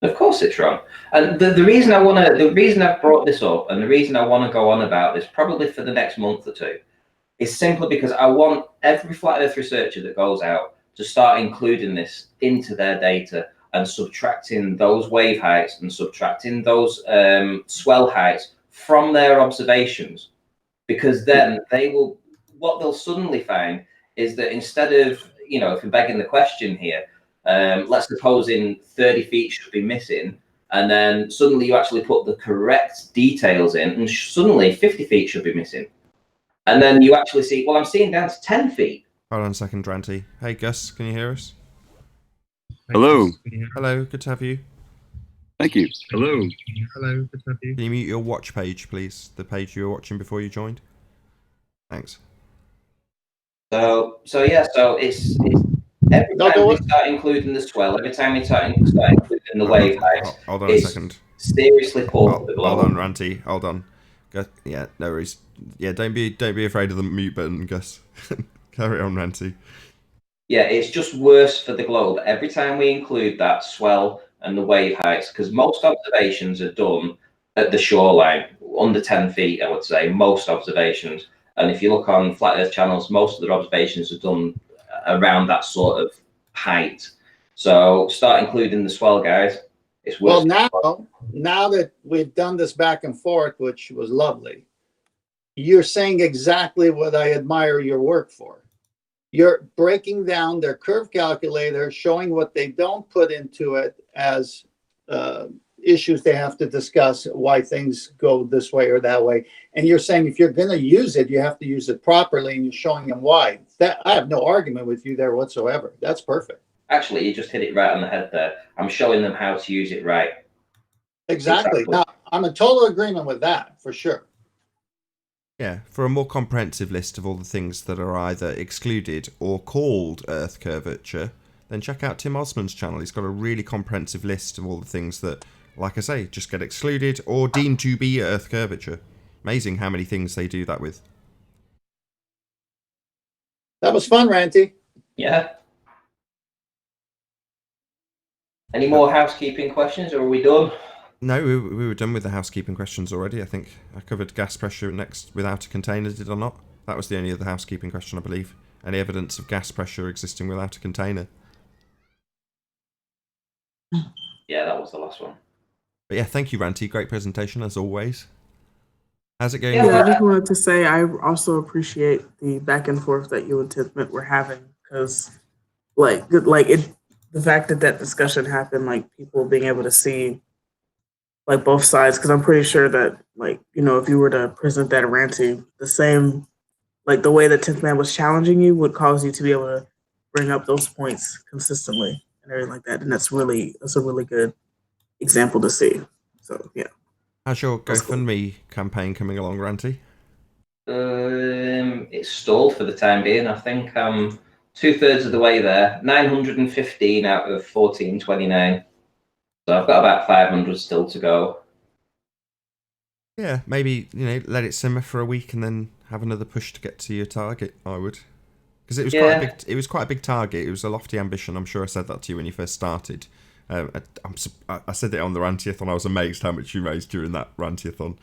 Speaker 5: Of course it's wrong. And the reason I've brought this up, and the reason I want to go on about this probably for the next month or two, is simply because I want every flat earth researcher that goes out to start including this into their data and subtracting those wave heights and subtracting those swell heights from their observations, because then what they'll suddenly find is that instead of, if you're begging the question here, let's suppose in 30 feet should be missing, and then suddenly you actually put the correct details in, and suddenly 50 feet should be missing. And then you actually see, well, I'm seeing down to 10 feet.
Speaker 2: Hold on a second, Ranty. Hey, Gus, can you hear us?
Speaker 11: Hello.
Speaker 2: Hello, good to have you.
Speaker 11: Thank you. Hello.
Speaker 2: Hello, good to have you. Can you mute your watch page, please? The page you were watching before you joined? Thanks.
Speaker 5: So it's every time we start including the swell, every time we start including the wave heights,
Speaker 2: hold on a second.
Speaker 5: Seriously poor for the globe.
Speaker 2: Hold on, Ranty. Hold on. Gus, yeah, no worries. Yeah, don't be afraid of the mute button, Gus. Carry on, Ranty.
Speaker 5: Yeah, it's just worse for the globe every time we include that swell and the wave heights, because most observations are done at the shoreline, under 10 feet, I would say, most observations. And if you look on flat earth channels, most of their observations are done around that sort of height. So start including the swell, guys. It's worse.
Speaker 3: Well, now that we've done this back and forth, which was lovely, you're saying exactly what I admire your work for. You're breaking down their curve calculator, showing what they don't put into it as issues they have to discuss, why things go this way or that way. And you're saying if you're going to use it, you have to use it properly, and you're showing them why. I have no argument with you there whatsoever. That's perfect.
Speaker 5: Actually, you just hit it right on the head there. I'm showing them how to use it right.
Speaker 3: Exactly. Now, I'm in total agreement with that, for sure.
Speaker 2: Yeah, for a more comprehensive list of all the things that are either excluded or called Earth curvature, then check out Tim Osman's channel. He's got a really comprehensive list of all the things that, like I say, just get excluded or deemed to be Earth curvature. Amazing how many things they do that with.
Speaker 3: That was fun, Ranty.
Speaker 5: Yeah. Any more housekeeping questions, or are we done?
Speaker 2: No, we were done with the housekeeping questions already. I think I covered gas pressure next without a container, did I not? That was the only other housekeeping question, I believe. Any evidence of gas pressure existing without a container?
Speaker 5: Yeah, that was the last one.
Speaker 2: But yeah, thank you, Ranty. Great presentation, as always. How's it going?
Speaker 8: Yeah, I just wanted to say I also appreciate the back and forth that you and Tidmit were having, because the fact that discussion happened, like people being able to see like both sides, because I'm pretty sure that if you were to present that Ranty, the same, like the way that 10th Man was challenging you would cause you to be able to bring up those points consistently and everything like that. And that's a really good example to see. So yeah.
Speaker 2: How's your
Speaker 8: That's cool.
Speaker 2: GoFundMe campaign coming along, Ranty?
Speaker 5: It's stalled for the time being. I think I'm 2/3 of the way there. 915 out of 1429. So I've got about 500 still to go.
Speaker 2: Yeah, maybe, let it simmer for a week and then have another push to get to your target. I would, because it was quite a big target. It was a lofty ambition. I'm sure I said that to you when you first started. I said it on the Ranty-a-thon. I was amazed how much you raised during that Ranty-a-thon.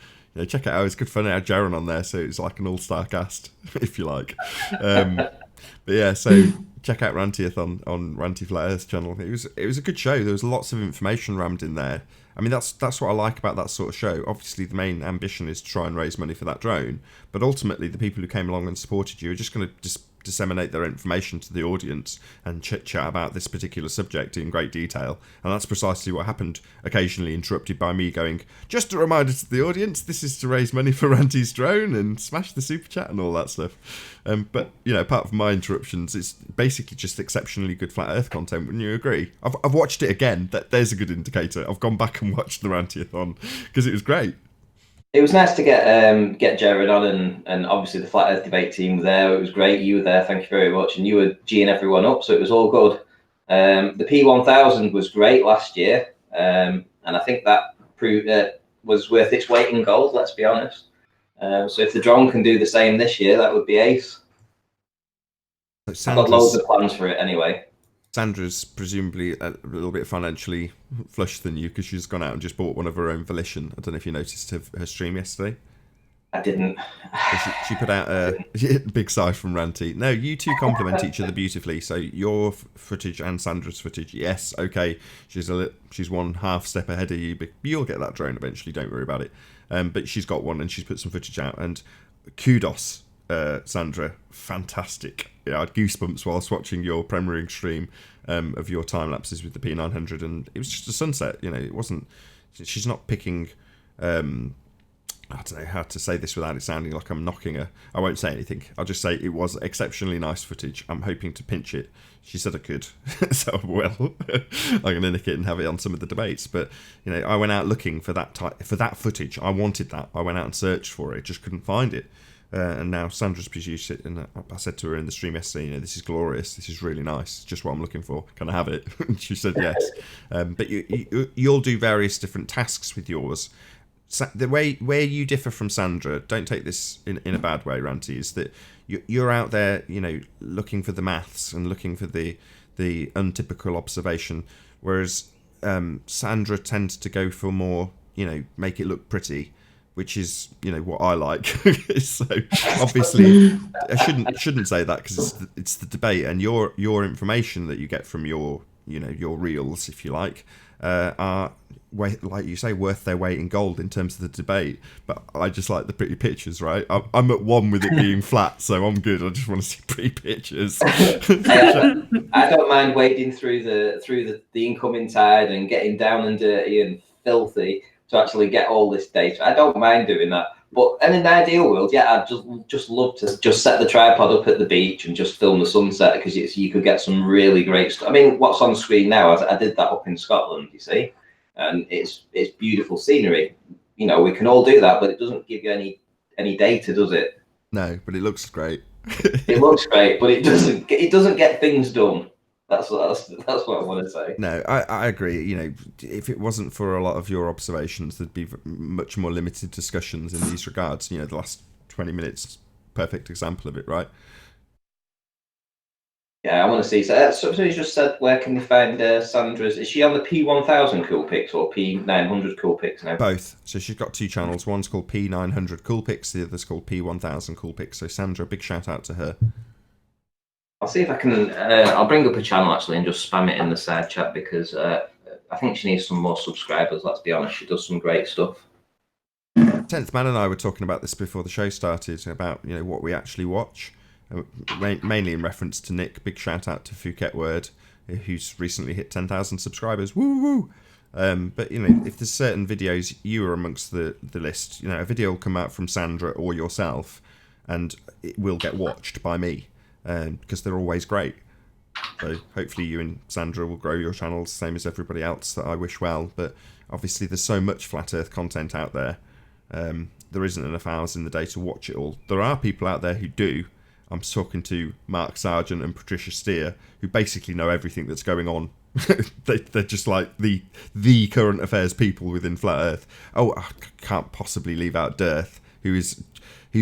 Speaker 2: Check it out. It's good fun. It had Jaron on there, so it's like an all-star cast, if you like. But yeah, so check out Ranty-a-thon on Ranty Flat Earth channel. It was a good show. There was lots of information rammed in there. I mean, that's what I like about that sort of show. Obviously, the main ambition is to try and raise money for that drone, but ultimately, the people who came along and supported you are just going to disseminate their information to the audience and chit-chat about this particular subject in great detail. And that's precisely what happened, occasionally interrupted by me going, just a reminder to the audience, this is to raise money for Ranty's drone, and smash the super chat and all that stuff. But, apart from my interruptions, it's basically just exceptionally good Flat Earth content, wouldn't you agree? I've watched it again. There's a good indicator. I've gone back and watched the Ranty-a-thon because it was great.
Speaker 5: It was nice to get Jared on, and obviously the Flat Earth debate team were there. It was great. You were there. Thank you very much. And you were G'ing everyone up, so it was all good. The P1000 was great last year, and I think that proved was worth its weight in gold. Let's be honest. So if the drone can do the same this year, that would be ace. I've got loads of plans for it anyway.
Speaker 2: Sandra's presumably a little bit financially flush than you because she's gone out and just bought one of her own volition. I don't know if you noticed her stream yesterday.
Speaker 5: I didn't.
Speaker 2: She put out a big sigh from Ranty. No, you two complement each other beautifully. So your footage and Sandra's footage, yes, okay. She's one half step ahead of you, but you'll get that drone eventually. Don't worry about it. But she's got one and she's put some footage out. And kudos, Sandra, fantastic. I had goosebumps whilst watching your premiering stream of your time lapses with the P900, and it was just a sunset. It wasn't. She's not picking. I don't know how to say this without it sounding like I'm knocking her. I won't say anything. I'll just say it was exceptionally nice footage. I'm hoping to pinch it. She said I could, so I will. I'm going to nick it and have it on some of the debates. But I went out looking for that footage. I wanted that. I went out and searched for it. Just couldn't find it. And now Sandra's produced it, and I said to her in the stream yesterday, this is glorious, this is really nice, just what I'm looking for. Can I have it? And she said yes. But you'll do various different tasks with yours. The way where you differ from Sandra, don't take this in a bad way, Ranty, is that you're out there, looking for the maths and looking for the untypical observation, whereas Sandra tends to go for more, make it look pretty, which is what I like. So obviously I shouldn't say that because it's the debate, and your information that you get from your reels, if you like, are, like you say, worth their weight in gold in terms of the debate. But I just like the pretty pictures, right? I'm at one with it being flat, so I'm good. I just want to see pretty pictures.
Speaker 5: I don't mind wading through the incoming tide and getting down and dirty and filthy to actually get all this data. I don't mind doing that. But in an ideal world, yeah, I'd just love to just set the tripod up at the beach and just film the sunset, because you could get some really great stuff. I mean, what's on screen now, I did that up in Scotland, you see, and it's beautiful scenery. We can all do that, but it doesn't give you any data, does it?
Speaker 2: No, but it looks great.
Speaker 5: It looks great, but it doesn't get things done. That's what I want to say.
Speaker 2: No, I agree. If it wasn't for a lot of your observations, there'd be much more limited discussions in these regards. The last 20 minutes, perfect example of it, right?
Speaker 5: Yeah, I want to see. So you just said, where can we find Sandra's? Is she on the P1000 Cool Pics or P900 Cool Pics now?
Speaker 2: Both. So she's got two channels. One's called P900 Cool Pics, the other's called P1000 Cool Pics. So Sandra, big shout out to her.
Speaker 5: I'll see if I can. I'll bring up a channel actually and just spam it in the side chat, because I think she needs some more subscribers. Let's be honest, she does some great stuff.
Speaker 2: 10th Man and I were talking about this before the show started, about what we actually watch, mainly in reference to Nick. Big shout out to Phuket Word, who's recently hit 10,000 subscribers. Woo woo! But if there's certain videos, you are amongst the list. A video will come out from Sandra or yourself, and it will get watched by me. Because they're always great. So hopefully you and Sandra will grow your channels, same as everybody else that I wish well. But obviously there's so much Flat Earth content out there. There isn't enough hours in the day to watch it all. There are people out there who do. I'm talking to Mark Sargent and Patricia Steer, who basically know everything that's going on. They're just like the current affairs people within Flat Earth. Oh, I can't possibly leave out Dearth, who's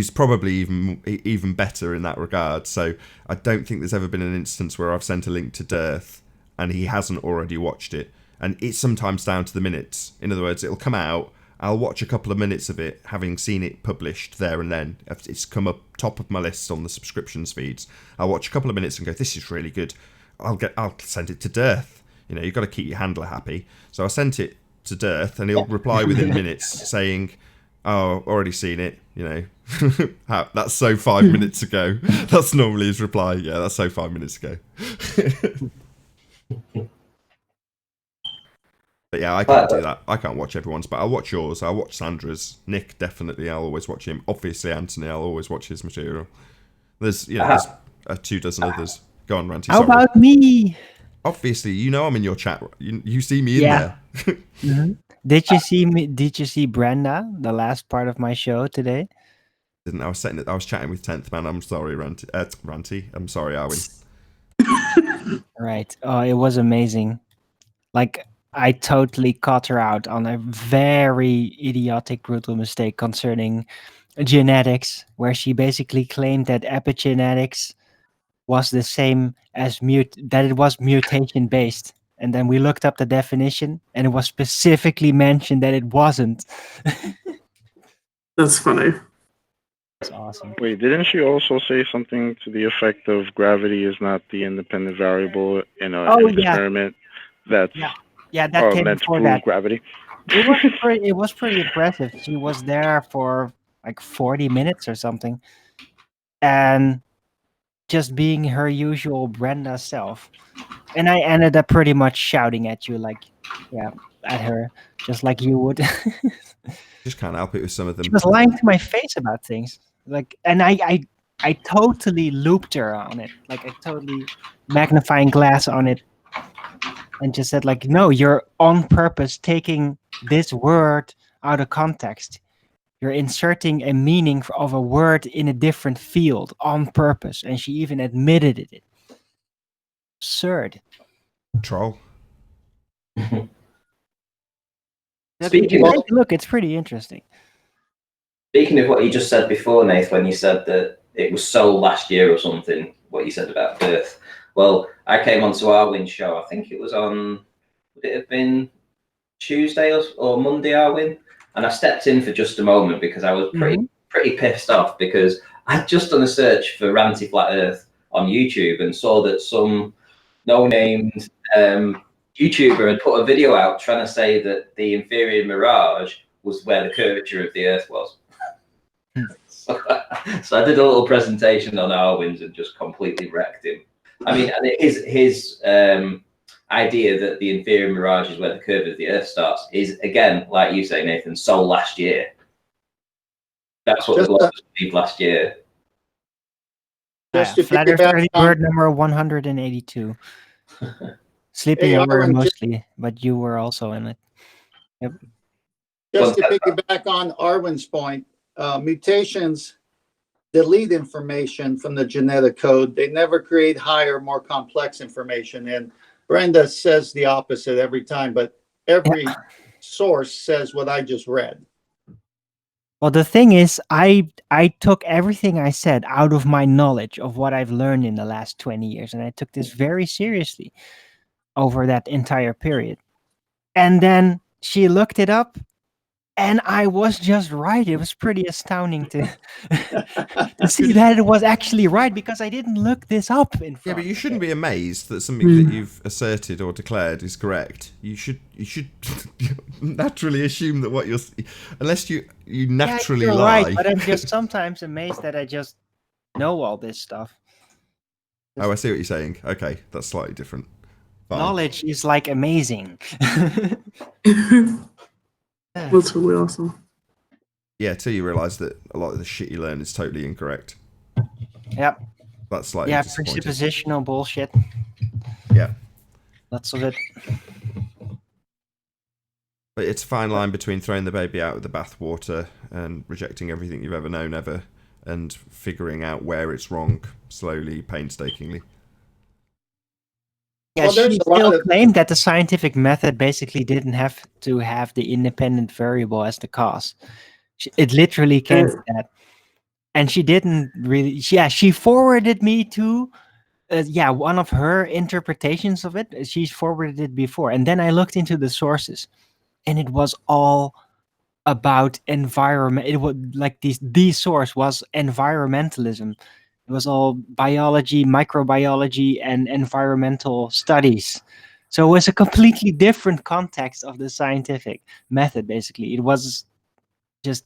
Speaker 2: probably even better in that regard. So I don't think there's ever been an instance where I've sent a link to Dearth and he hasn't already watched it. And it's sometimes down to the minutes. In other words, it'll come out, I'll watch a couple of minutes of it, having seen it published there and then. It's come up top of my list on the subscriptions feeds. I'll watch a couple of minutes and go, this is really good. I'll send it to Dearth. You know, you've got to keep your handler happy. So I sent it to Dearth, and he'll reply within minutes saying, oh, already seen it, you know. That's so 5 minutes ago. That's normally his reply. Yeah, that's so 5 minutes ago. But yeah, I can't do that. I can't watch everyone's, but I'll watch yours. I'll watch Sandra's. Nick, definitely. I'll always watch him. Obviously, Anthony, I'll always watch his material. There's 24 others. Go on, Ranty.
Speaker 9: How about me?
Speaker 2: Obviously, you know I'm in your chat. You see me in there.
Speaker 9: Mm-hmm. Did you see me? Did you see Brenda? The last part of my show today.
Speaker 2: Didn't I was chatting with 10th Man. I'm sorry, Ranty. I'm sorry, Arwin.
Speaker 9: Right. Oh, it was amazing. Like, I totally caught her out on a very idiotic, brutal mistake concerning genetics, where she basically claimed that epigenetics was the same as that it was mutation based. And then we looked up the definition, and it was specifically mentioned that it wasn't.
Speaker 8: That's funny.
Speaker 9: That's awesome.
Speaker 4: Wait, didn't she also say something to the effect of gravity is not the independent variable in an experiment that's
Speaker 9: that came
Speaker 4: meant to
Speaker 9: before
Speaker 4: prove
Speaker 9: that.
Speaker 4: gravity?
Speaker 9: It was pretty impressive. She was there for like 40 minutes or something, and just being her usual Brenda self. And I ended up pretty much shouting at you, like, at her, just like you would.
Speaker 2: Just can't help it with some of them.
Speaker 9: She was lying to my face about things, like, and I totally looped her on it, like I totally magnifying glass on it, and just said, like, no, you're on purpose taking this word out of context. You're inserting a meaning of a word in a different field on purpose, and she even admitted it. Absurd.
Speaker 2: Troll.
Speaker 9: Look, it's pretty interesting.
Speaker 5: Speaking of what you just said before, Nath, when you said that it was so last year or something, what you said about birth. Well, I came onto Arwin's show. I think it was on, would it have been Tuesday or Monday, Arwin? And I stepped in for just a moment because I was pretty pissed off, because I'd just done a search for Ranty Flat Earth on YouTube and saw that some no-named YouTuber had put a video out trying to say that the inferior mirage was where the curvature of the Earth was. So I did a little presentation on Arwin's and just completely wrecked him. I mean, his idea that the inferior mirage is where the curve of the Earth starts is, again, like you say, Nathan, so last year. That's what the Globes believed last year.
Speaker 9: Flat Earth early bird number 182. Sleeping over mostly, but you were also in it. Yep.
Speaker 3: Just to piggyback on Arwin's point, mutations delete information from the genetic code. They never create higher, more complex information. And Brenda says the opposite every time, but every source says what I just read.
Speaker 9: Well, the thing is, I took everything I said out of my knowledge of what I've learned in the last 20 years, and I took this very seriously over that entire period. And then she looked it up, and I was just right. It was pretty astounding to see that it was actually right, because I didn't look this up in front.
Speaker 2: Yeah, but you shouldn't be amazed that something that you've asserted or declared is correct. You should naturally assume that what you're, unless you naturally lie.
Speaker 9: Right, but I'm just sometimes amazed that I just know all this stuff.
Speaker 2: Oh, I see what you're saying. Okay, that's slightly different. Fine.
Speaker 9: Knowledge is like amazing.
Speaker 8: That's really awesome.
Speaker 2: Yeah, till you realise that a lot of the shit you learn is totally incorrect.
Speaker 9: Yep.
Speaker 2: That's slightly
Speaker 9: presuppositional bullshit. lots of it.
Speaker 2: But it's a fine line between throwing the baby out with the bathwater and rejecting everything you've ever known ever, and figuring out where it's wrong slowly, painstakingly.
Speaker 9: Yeah,
Speaker 3: Well, there's
Speaker 9: she
Speaker 3: a lot
Speaker 9: still
Speaker 3: of-
Speaker 9: claimed that the scientific method basically didn't have to have the independent variable as the cause. It literally came to that. And she didn't really, she forwarded me to, one of her interpretations of it. She forwarded it before. And then I looked into the sources, and it was all about environment. It was like the source was environmentalism. It was all biology, microbiology, and environmental studies. So it was a completely different context of the scientific method, basically. It was just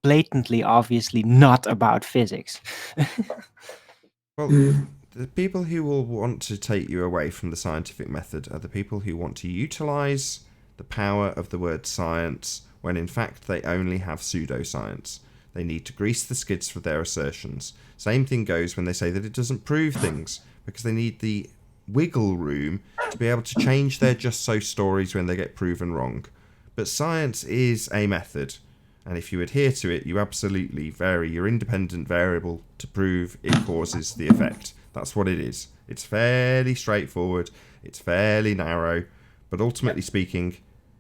Speaker 9: blatantly, obviously, not about physics.
Speaker 2: Well, the people who will want to take you away from the scientific method are the people who want to utilize the power of the word science when in fact they only have pseudoscience. They need to grease the skids for their assertions. Same thing goes when they say that it doesn't prove things, because they need the wiggle room to be able to change their just so stories when they get proven wrong. But science is a method, and if you adhere to it, you absolutely vary your independent variable to prove it causes the effect. That's what it is. It's fairly straightforward, it's fairly narrow, but ultimately speaking,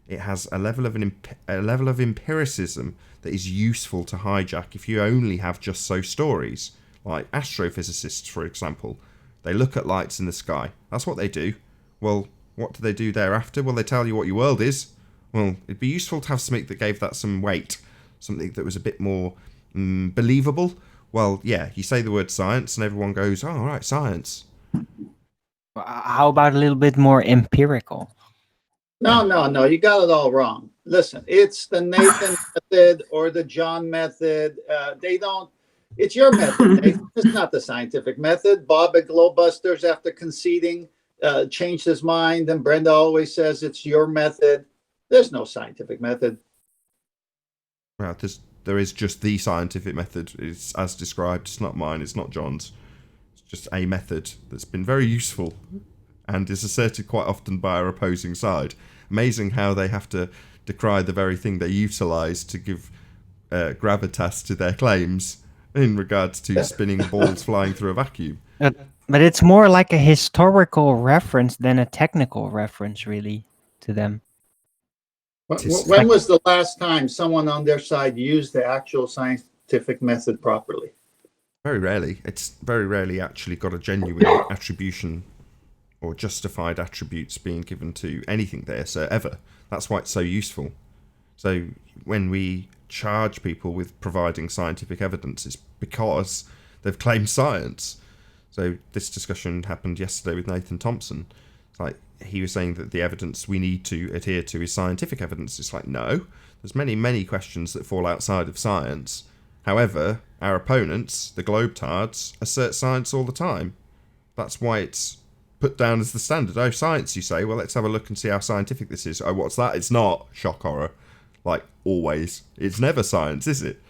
Speaker 2: it has a level of empiricism that is useful to hijack if you only have just so stories. Like astrophysicists, for example. They look at lights in the sky. That's what they do. Well, what do they do thereafter? Well, they tell you what your world is. Well, it'd be useful to have something that gave that some weight. Something that was a bit more believable. Well, yeah, you say the word science and everyone goes, oh, all right, science.
Speaker 9: How about a little bit more empirical?
Speaker 3: No, you got it all wrong. Listen, it's the Nathan method or the John method. It's your method, Nathan. It's not the scientific method. Bob at Glowbusters, after conceding, changed his mind, and Brenda always says it's your method. There's no scientific method.
Speaker 2: Well, there is just the scientific method. It's as described. It's not mine. It's not John's. It's just a method that's been very useful and is asserted quite often by our opposing side. Amazing how they have to decry the very thing they utilise to give gravitas to their claims in regards to spinning balls flying through a vacuum.
Speaker 9: But it's more like a historical reference than a technical reference, really, to them.
Speaker 3: When was the last time someone on their side used the actual scientific method properly?
Speaker 2: Very rarely. It's very rarely actually got a genuine attribution or justified attributes being given to anything they assert ever. That's why it's so useful. So when we charge people with providing scientific evidence, it's because they've claimed science. So this discussion happened yesterday with Nathan Thompson. It's like he was saying that the evidence we need to adhere to is scientific evidence. It's like, no, there's many questions that fall outside of science. However, our opponents, the globetards, assert science all the time. That's why it's put down as the standard. Oh, science, you say? Well, let's have a look and see how scientific this is. Oh, what's that? It's not. Shock horror. Like, always. It's never science, is it?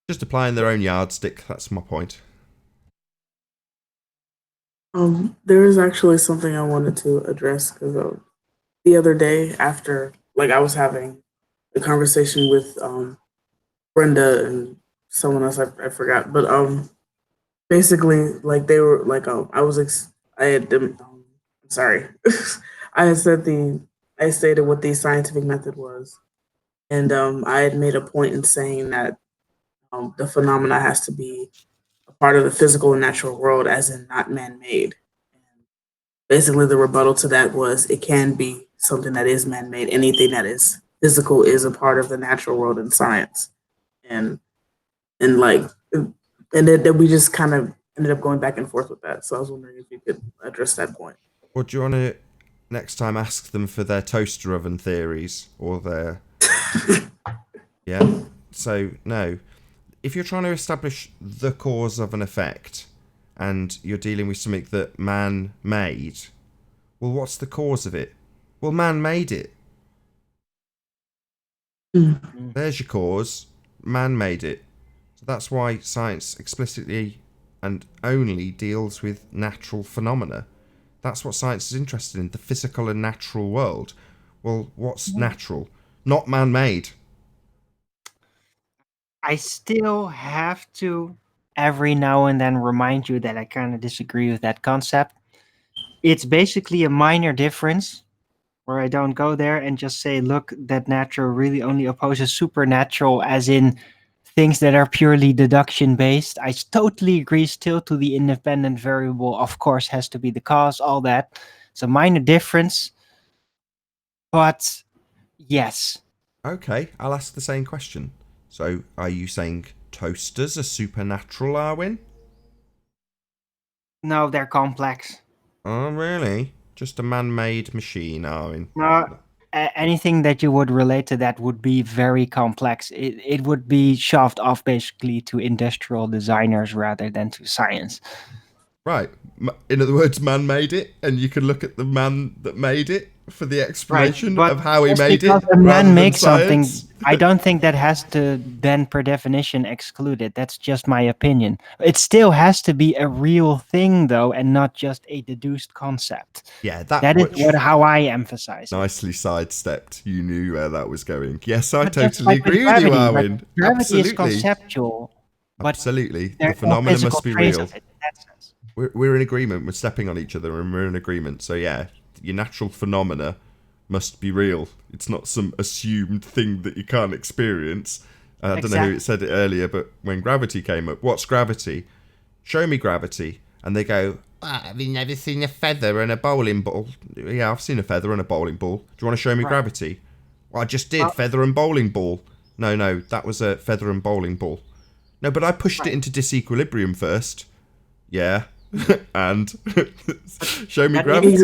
Speaker 2: Just applying their own yardstick. That's my point.
Speaker 8: There is actually something I wanted to address because the other day after, I was having a conversation with Brenda and someone else I forgot, but basically they were I had them. Sorry, I had I stated what the scientific method was, and I had made a point in saying that the phenomena has to be a part of the physical and natural world, as in not man-made. Basically, the rebuttal to that was it can be something that is man-made. Anything that is physical is a part of the natural world in science, and then we just kind of ended up going back and forth with that. So I was wondering if you could address that point.
Speaker 2: Or do you want to next time ask them for their toaster oven theories or their yeah? So no, if you're trying to establish the cause of an effect, and you're dealing with something that man made, well, what's the cause of it? Well, man made it. There's your cause. Man made it. So that's why science explicitly and only deals with natural phenomena. That's what science is interested in, the physical and natural world. Well, what's natural? Not man-made.
Speaker 9: I still have to every now and then remind you that I kind of disagree with that concept. It's basically a minor difference where I don't go there and just say, look, that natural really only opposes supernatural, as in things that are purely deduction based. I totally agree still to the independent variable, of course, has to be the cause, all that. It's a minor difference, but yes.
Speaker 2: Okay, I'll ask the same question. So, are you saying toasters are supernatural, Arwin?
Speaker 9: No, they're complex.
Speaker 2: Oh, really? Just a man-made machine, Arwin?
Speaker 9: No, anything that you would relate to that would be very complex. It would be shoved off basically to industrial designers rather than to science.
Speaker 2: Right. In other words, man made it, and you can look at the man that made it for the explanation of how he made it.
Speaker 9: Because a man makes something,
Speaker 2: science.
Speaker 9: I don't think that has to then, per definition, exclude it. That's just my opinion. It still has to be a real thing, though, and not just a deduced concept.
Speaker 2: Yeah,
Speaker 9: that is how I emphasize.
Speaker 2: Nicely sidestepped. You knew where that was going. Yes, I
Speaker 9: But just
Speaker 2: totally
Speaker 9: like with
Speaker 2: agree with you,
Speaker 9: gravity,
Speaker 2: Arwin.
Speaker 9: Gravity
Speaker 2: Absolutely.
Speaker 9: is conceptual. But
Speaker 2: absolutely.
Speaker 9: there
Speaker 2: The
Speaker 9: are
Speaker 2: phenomena
Speaker 9: physical
Speaker 2: must be
Speaker 9: traces
Speaker 2: real.
Speaker 9: of it in that sense.
Speaker 2: We're in agreement. We're stepping on each other and we're in agreement. So yeah, your natural phenomena must be real. It's not some assumed thing that you can't experience. I don't know who said it earlier, but when gravity came up, what's gravity? Show me gravity. And they go, have you never seen a feather and a bowling ball? Yeah, I've seen a feather and a bowling ball. Do you want to show me gravity? Well, I just did, feather and bowling ball. No, that was a feather and bowling ball. No, but I pushed it into disequilibrium first. Yeah. And show me gravity.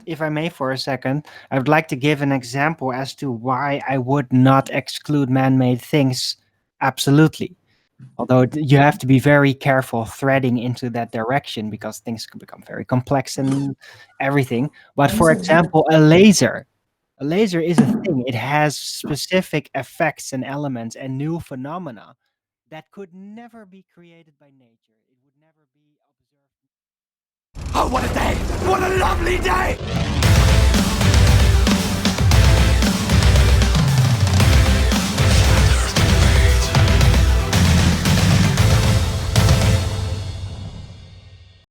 Speaker 9: If I may for a second, I would like to give an example as to why I would not exclude man-made things absolutely. Although you have to be very careful threading into that direction because things can become very complex and everything. But for example, a laser is a thing. It has specific effects and elements and new phenomena that could never be created by nature. It would never be observed.
Speaker 1: Oh, what a day! What a lovely day!